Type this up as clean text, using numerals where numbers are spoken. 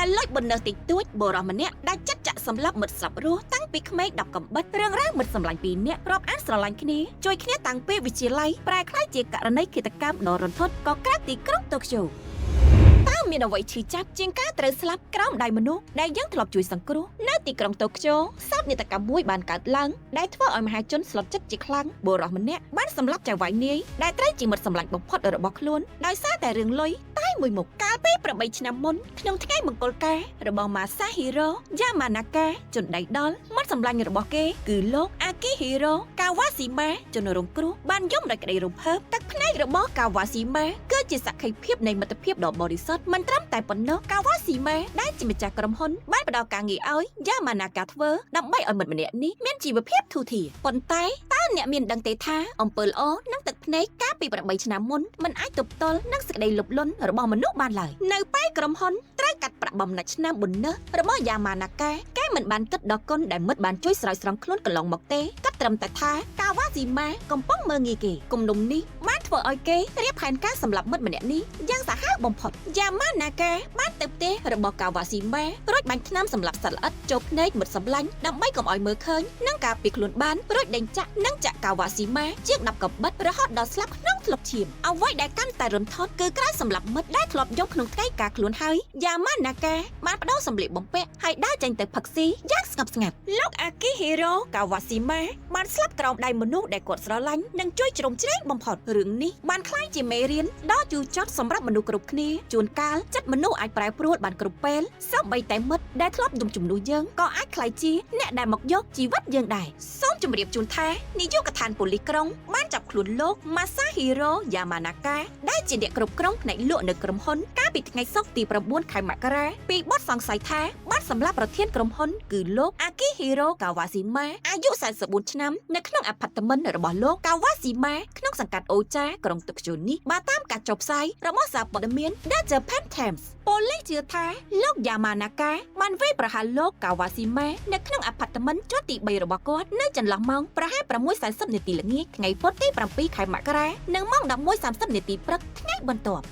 តែលុយបណ្ណើតិចតួចបរោះម្នាក់ដែលចាត់ចាក់សម្លាប់មិត្តស្លាប់រស់តាំងពីក្មេង10កំបិតរឿងរ៉ាវមិត្តសម្លាញ់ពីរនាក់រាប់អានស្រឡាញ់គ្នាជួយគ្នាតាំងពីវិទ្យាល័យប្រែក្លាយជាករណីឃាតកម្មដ៏រន្ធត់ក៏ក្រាបទីក្រុងតូក្យូតើមានអ្វីឈឺចាប់ជាងការត្រូវស្លាប់ក្រោមដៃមនុស្សដែលយើងធ្លាប់ជួយសង្គ្រោះនៅទីក្រុងតូក្យូសោកនាដកម្មមួយបានកើតឡើងដែលធ្វើឲ្យមហាជនស្លុតចិត្តជាខ្លាំងបុរសម្នាក់បានសម្លាប់ចៅហ្វាយនាយដែលត្រូវជាមិត្តសម្លាញ់បំផុតរបស់ខ្លួនដោយសារតែរឿងលុយតែមួយមុខកាលពី8ឆ្នាំមុនក្នុងថ្ងៃមង្គលការរបស់ Masahiro Yamanaka ជនដៃដល់មិត្តសម្លាញ់របស់គេគឺលោក Akihiro Kawashima ជនរងគ្រោះបានយំដោយក្តីរំភើបទឹកភ្នែករបស់ Kawashima គឺជាសក្ខីភាពនៃមិត្តភាពដ៏បរិសុទ្ធមិនត្រឹមតែប៉ុណ្ណោះ Kawashima ដែលជាម្ចាស់ក្រុមហ៊ុនបានផ្ដល់ការងារឲ្យ Yamanaka ធ្វើដើម្បីឲ្យមិត្តម្នាក់នេះមានជីវភាពធូរធារប៉ុន្តែតើអ្នកមានដឹងទេថាអំពើល្អនិងទឹកភ្នែកកាលពី8ឆ្នាំមុនមិនអាចទប់ទល់នឹងសេចក្តីលុបលន់របស់មនុស្សបានឡើយនៅពេលក្រុមហ៊ុនត្រូវកាត់ប្រាក់បំណាច់ឆ្នាំបុណ្យនេះរបស់ Yamanaka គេមិនបានគិតដល់គុណដែលមិត្តបានជួយស្រោចស្រង់ខ្លួនកន្លងមកទេគិតត្រឹមតែថា Kawashima កំពុងមើលងាយគេគំនុំនេះបានធ្វើឲ្យគេរៀបផែនការសម្លាប់មិត្តម្នាក់នេះយ៉ាងសាហាវបំផុត Yamanaka បានទៅផ្ទះរបស់ Kawashima រួចបាញ់ថ្នាំសម្លាប់សត្វល្អិតចូលភ្នែកមិត្តសម្លាញ់ដើម្បីកុំឲ្យមើលឃើញនិងការពារខ្លួនបានរួចដេញចាក់និងចាក់ Kawashima ជាង10កំបិតរហូតដល់ស្លាប់ក្នុងស្លុកឈាមអ្វីដែលកាន់តែរន្ធត់គឺក្រោយសម្លាប់មិត្តដែលធ្លាប់យំក្នុងថ្ងៃការខ្លួនហើយ Yamanaka បានបដូរសម្លៀកបំពាក់ហើយដើរចេញទៅផឹកស៊ីយ៉ាងស្ងប់ស្ងាត់លោក Akihiro Kawashima បានស្លាប់ក្រោមដៃមនុស្សដែលគាត់ស្រឡាញ់និងជួយជ្រោមជ្រែងបំផុតរឿងនេះបានក្លាយជាមេរៀនដ៏ជូរចត់សម្រាប់មនុស្សគ្រប់គ្នាជួនកាលចិត្តមនុស្សអាចប្រែប្រួលបានគ្រប់ពេលសូម្បីតែមិត្តដែលធ្លាប់ដុំជំនួសយើងក៏អាចក្លាយជាអ្នកដែលមកយកជីវិតយើងដែរសូមជម្រាបជូនថានាយកដ្ឋានប៉ូលីសក្រុងបានចាប់ខ្លួនលោក Masahiro Yamanaka ដែលជាអ្នកគ្រប់គ្រងផ្នែកលក់នៅក្រុមហ៊ុនកាលពីថ្ងៃសុក្រទី9 ខែមករាពីបទសង្ស័យថាបានសម្លាប់ប្រធានក្រុមហ៊ុនគឺលោក Akihiro Kawashima អាយុ44ឆ្នាំនៅក្នុងអាផាតមិនរបស់លោក Kawashima ក្នុងសង្កាត់អូចាក្រុងតូក្យូនេះបើតាមការចុះផ្សាយរបស់សារព័ត៌មាន The Japan Times ប៉ូលីសជឿថាលោក Yamanaka បានវាយប្រហារលោក Kawashima នៅក្នុងអាផាតមិនជាន់ទី3របស់គាត់នៅចន្លោះម៉ោងប្រហែល 6:40 នាទីល្ងាចថ្ងៃពុធទី7 ខែមករានិងម៉ោង 11:30 នាទីព្រឹកថ្ងៃបន្ទាប់